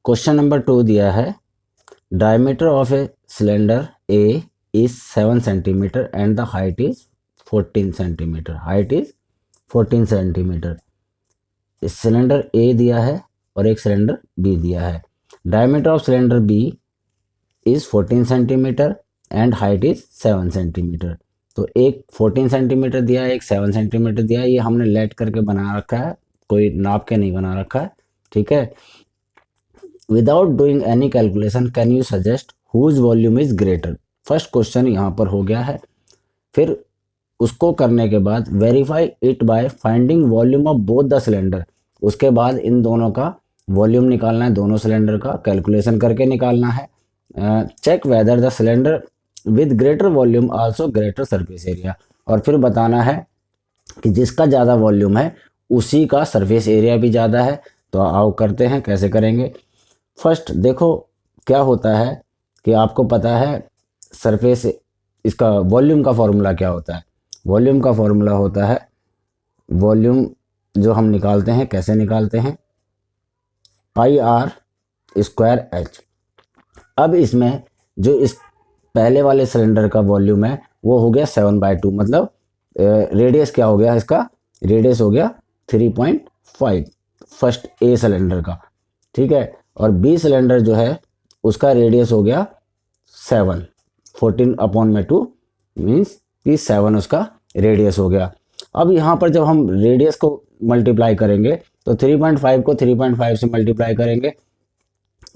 Question number 2 दिया है, diameter of a cylinder A is 7 centimetre and the height is 14 centimetre. Height is 14 centimetre. इस cylinder A दिया है और एक सिलेंडर बी दिया है। Diameter of cylinder B is 14 centimetre and height is 7 centimetre. तो एक 14 सेंटीमीटर दिया है, एक 7 सेंटीमीटर दिया है। ये हमने लेट करके बना रखा है, कोई नाप के नहीं बना रखा है, ठीक है। Without doing any calculation can you suggest whose volume is greater. First question यहाँ पर हो गया है। फिर उसको करने के बाद verify it by finding volume of both the cylinder. उसके बाद इन दोनों का वॉल्यूम निकालना है, दोनों सिलेंडर का कैलकुलेशन करके निकालना है। Check whether the cylinder with greater volume also greater surface area. और फिर बताना है कि जिसका ज़्यादा वॉल्यूम है उसी का सरफेस एरिया भी ज़्यादा है। तो आओ करते हैं, कैसे करेंगे। फर्स्ट देखो क्या होता है कि आपको पता है सरफेस, इसका वॉल्यूम का फॉर्मूला क्या होता है। वॉल्यूम का फॉर्मूला होता है, वॉल्यूम जो हम निकालते हैं कैसे निकालते हैं, पाई आर स्क्वायर एच। अब इसमें जो इस पहले वाले सिलेंडर का वॉल्यूम है वो हो गया 7/2, मतलब रेडियस क्या हो गया, इसका रेडियस हो गया 3.5 फर्स्ट ए सिलेंडर का, ठीक है। और बी सिलेंडर जो है उसका रेडियस हो गया 7, 14/2 मीन्स कि 7 उसका रेडियस हो गया। अब यहाँ पर जब हम रेडियस को मल्टीप्लाई करेंगे तो 3.5 को 3.5 से मल्टीप्लाई करेंगे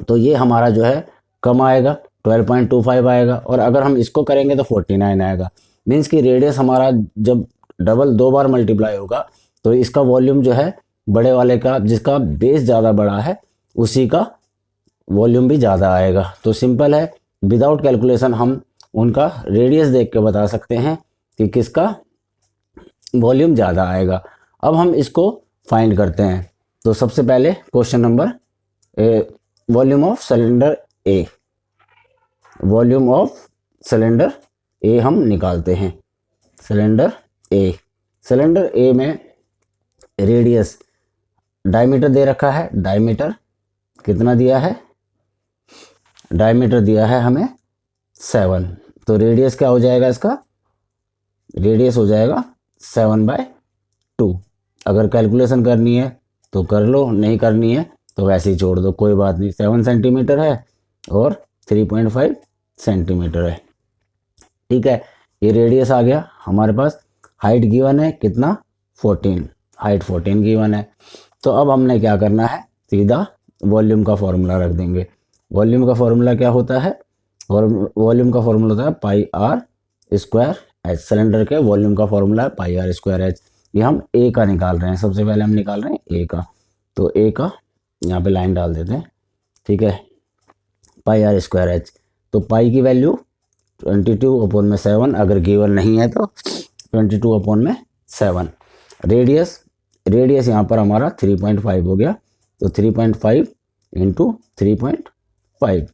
तो ये हमारा जो है कम आएगा, 12.25 आएगा। और अगर हम इसको करेंगे तो 49 आएगा। मीन्स कि रेडियस हमारा जब डबल 2 बार मल्टीप्लाई होगा तो इसका वॉल्यूम जो है बड़े वाले का, जिसका बेस ज़्यादा बड़ा है उसी का वॉल्यूम भी ज़्यादा आएगा। तो सिंपल है, विदाउट कैलकुलेशन हम उनका रेडियस देख के बता सकते हैं कि किसका वॉल्यूम ज़्यादा आएगा। अब हम इसको फाइंड करते हैं। तो सबसे पहले question number, volume of cylinder A, volume of cylinder A हम निकालते हैं। सिलेंडर ए में रेडियस, डायमीटर दे रखा है, डायमीटर कितना दिया है, डायमीटर दिया है हमें 7। तो रेडियस क्या हो जाएगा, इसका रेडियस हो जाएगा 7/2। अगर कैलकुलेशन करनी है तो कर लो, नहीं करनी है तो वैसे ही छोड़ दो, कोई बात नहीं। 7 सेंटीमीटर है और 3.5 सेंटीमीटर है, ठीक है। ये रेडियस आ गया हमारे पास। हाइट गिवन है कितना, 14, हाइट 14 गिवन है। तो अब हमने क्या करना है, सीधा वॉल्यूम का फॉर्मूला रख देंगे। वॉल्यूम का फॉर्मूला क्या होता है, वॉल्यूम का फॉर्मूला होता है पाई आर स्क्वायर एच। सिलेंडर के वॉल्यूम का फॉर्मूला है पाई आर स्क्वायर एच। ये हम ए का निकाल रहे हैं, सबसे पहले हम निकाल रहे हैं ए का। तो ए का यहाँ पे लाइन डाल देते हैं, ठीक है। पाई आर स्क्वायर एच, तो पाई की वैल्यू 22/7, अगर गिवन नहीं है तो 22/7। रेडियस यहाँ पर हमारा 3.5 हो गया, तो 3.5 इंटू 3.5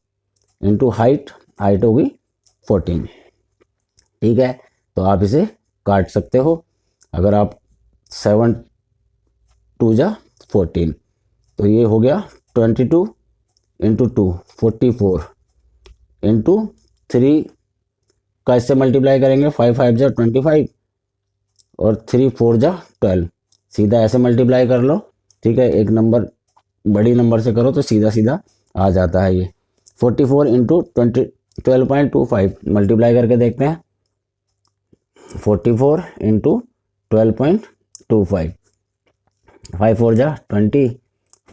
इंटू हाइट होगी 14, ठीक है। तो आप इसे काट सकते हो। अगर आप 7 2 जा 14, तो ये हो गया 22 इंटू 2 44 इंटू 3 का इससे मल्टीप्लाई करेंगे, 5 5 जा 25 और 3 4 जा 12। सीधा ऐसे मल्टीप्लाई कर लो, ठीक है। एक नंबर बड़ी नंबर से करो तो सीधा सीधा आ जाता है। ये 44 इंटू 12.25 मल्टीप्लाई करके देखते हैं। 44 इंटू 12.25, 5 4 जा 20,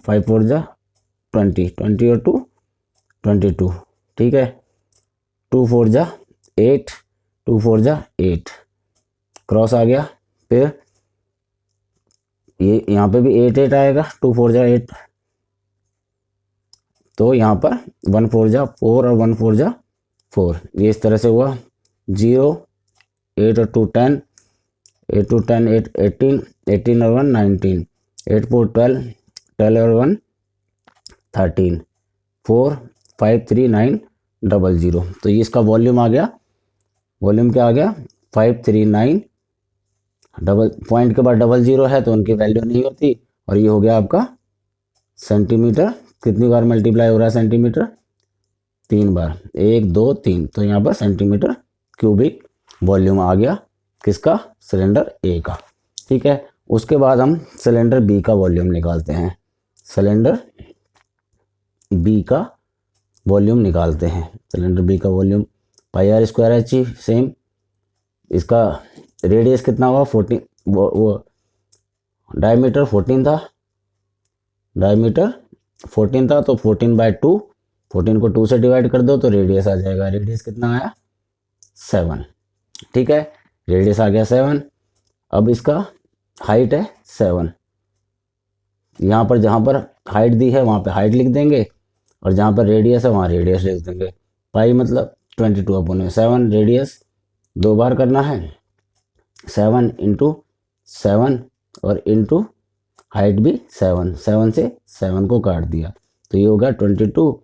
5 4 जा 20, 20 और 2 22, ठीक है। 2 4 जा 8, 2 4 जा 8, क्रॉस आ गया। फिर ये यहाँ पे भी 8 8 आएगा, 2 4 जा 8, तो यहाँ पर 1 4 जा 4 और 1 4 जा 4। ये इस तरह से हुआ 0 8 और 2 10, 8 2 10 8 18, 18 और 1 19, 8 4 12, 12 और 1 13, 4 5 3 9 00। तो ये इसका वॉल्यूम आ गया। वॉल्यूम क्या आ गया, 539। डबल पॉइंट के बाद 00 है तो उनकी वैल्यू नहीं होती। और ये हो गया आपका सेंटीमीटर कितनी बार मल्टीप्लाई हो रहा है सेंटीमीटर? 3 बार, 1 2 3। तो यहाँ पर सेंटीमीटर क्यूबिक वॉल्यूम आ गया किसका? सिलेंडर ए का। ठीक है, उसके बाद हम सिलेंडर बी का वॉल्यूम निकालते हैं। सिलेंडर बी का वॉल्यूम निकालते हैं। सिलेंडर बी का volume pi r square h ई, सेम। इसका रेडियस कितना हुआ? 14। वो डायमीटर 14 था, डायमीटर 14 था, तो 14/2, 14 को 2 से डिवाइड कर दो तो रेडियस आ जाएगा। रेडियस कितना आया? 7। ठीक है, रेडियस आ गया 7। अब इसका हाइट है 7। यहाँ पर जहाँ पर हाइट दी है वहाँ पे हाइट लिख देंगे, और जहाँ पर रेडियस है वहाँ रेडियस लिख देंगे। पाई मतलब 22/7। रेडियस 2 बार करना है, 7 × 7 और इंटू हाइट भी 7। 7 से 7 को काट दिया तो ये होगा 22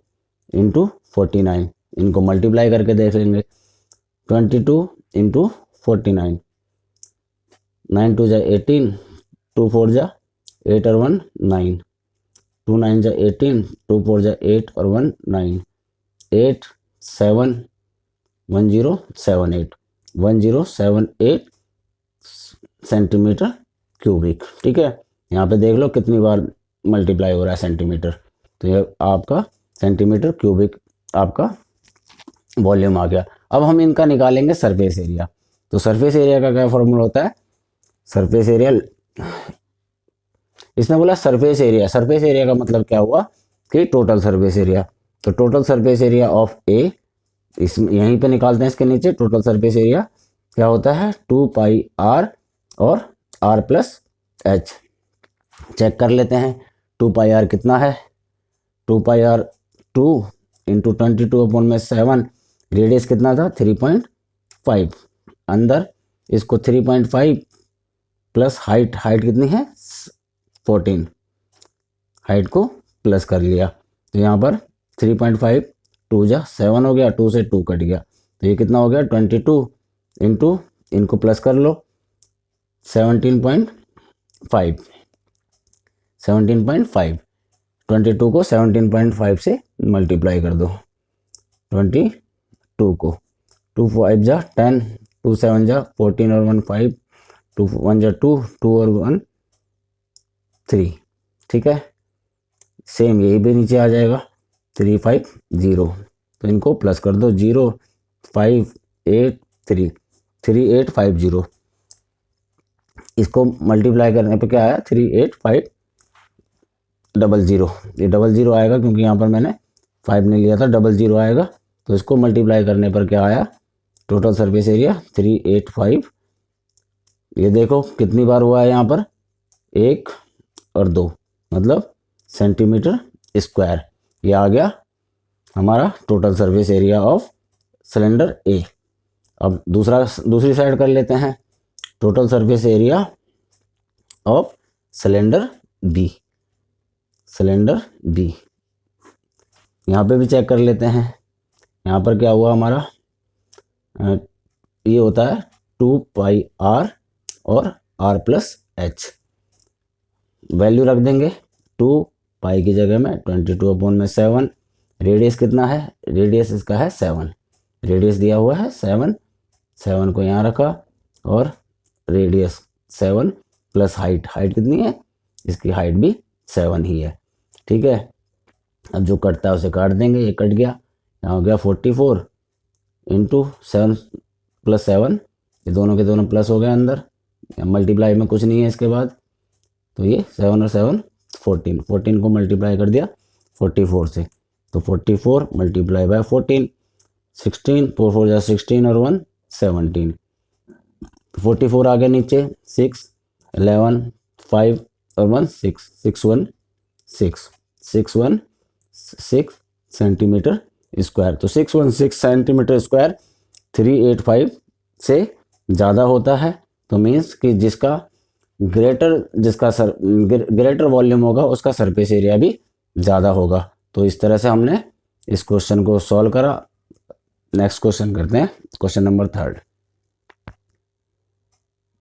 × 49। इनको मल्टीप्लाई करके देख लेंगे। 22 × 49, 9 2 जा 18, 2 4 जा 8 और 1 9, 2 9 जा 18, 2 4 जा 8 और 1 9, 8 7 1078, 1078 सेंटीमीटर क्यूबिक। ठीक है, यहाँ पे देख लो कितनी बार मल्टीप्लाई हो रहा है सेंटीमीटर। तो ये आपका सेंटीमीटर क्यूबिक आपका वॉल्यूम आ गया। अब हम इनका निकालेंगे सरफेस एरिया। तो सरफेस एरिया का क्या फॉर्मूला होता है? सरफेस एरिया, इसने बोला सरफेस एरिया। सरफेस एरिया का मतलब क्या हुआ कि टोटल सरफेस एरिया। तो टोटल सरफेस एरिया ऑफ ए, इस यहीं पे निकालते हैं। इसके नीचे टोटल सरफेस एरिया क्या होता है? 2πr और r + h। चेक कर लेते हैं। 2πr कितना है? 2πr 2 × 22/7। रेडियस कितना था? 3.5। अंदर इसको 3.5 प्लस हाइट, हाइट कितनी है? 14। हाइट को प्लस कर लिया तो यहाँ पर 3.5, 2 जा 7 हो गया, 2 से 2 कट गया तो ये कितना हो गया? 22 × इनको प्लस कर लो 17.5। 17.5, 22 को 17.5 से मल्टीप्लाई कर दो। 22 को 2 5 जा 10, 2 7 जा 14 और 1 5, 2 1 जा 2, 2 और 1 3। ठीक है, सेम यही भी नीचे आ जाएगा 350। तो इनको प्लस कर दो 0 5 8 3, 3850। इसको मल्टीप्लाई करने पे क्या आया? 38500। ये 00 आएगा क्योंकि यहाँ पर मैंने 5 नहीं लिया था, 00 आएगा। तो इसको मल्टीप्लाई करने पर क्या आया? Total surface area 385। ये देखो कितनी बार हुआ है यहाँ पर? 1 और 2, मतलब सेंटीमीटर स्क्वायर। ये आ गया हमारा total surface area of cylinder A. अब दूसरी साइड कर लेते हैं। Total surface area of cylinder B. Cylinder B यहाँ पे भी चेक कर लेते हैं। यहाँ पर क्या हुआ हमारा? ये होता है 2πr और r + h। वैल्यू रख देंगे 2π की जगह में 22/7। रेडियस कितना है? रेडियस इसका है 7। रेडियस दिया हुआ है 7। 7 को यहाँ रखा और रेडियस 7 प्लस हाइट, हाइट कितनी है? इसकी हाइट भी 7 ही है। ठीक है, अब जो कटता है उसे काट देंगे। ये कट गया, यहाँ हो गया 44 × 7 + 7। ये दोनों के दोनों प्लस हो गए अंदर, मल्टीप्लाई में कुछ नहीं है इसके बाद। तो ये 7 और 7 14, 14 को मल्टीप्लाई कर दिया 44 से। तो 44 × 14, 16, 4 4 जा 16 और 1 17। 44 आ गया नीचे, 6 11 5 और 1 6, 616 सेंटीमीटर स्क्वायर। तो 616 सेंटीमीटर स्क्वायर 385 से ज़्यादा होता है। तो मीन्स कि जिसका ग्रेटर वॉल्यूम होगा उसका सरफेस एरिया भी ज़्यादा होगा। तो इस तरह से हमने इस क्वेश्चन को सॉल्व करा। नेक्स्ट क्वेश्चन करते हैं, क्वेश्चन नंबर 3।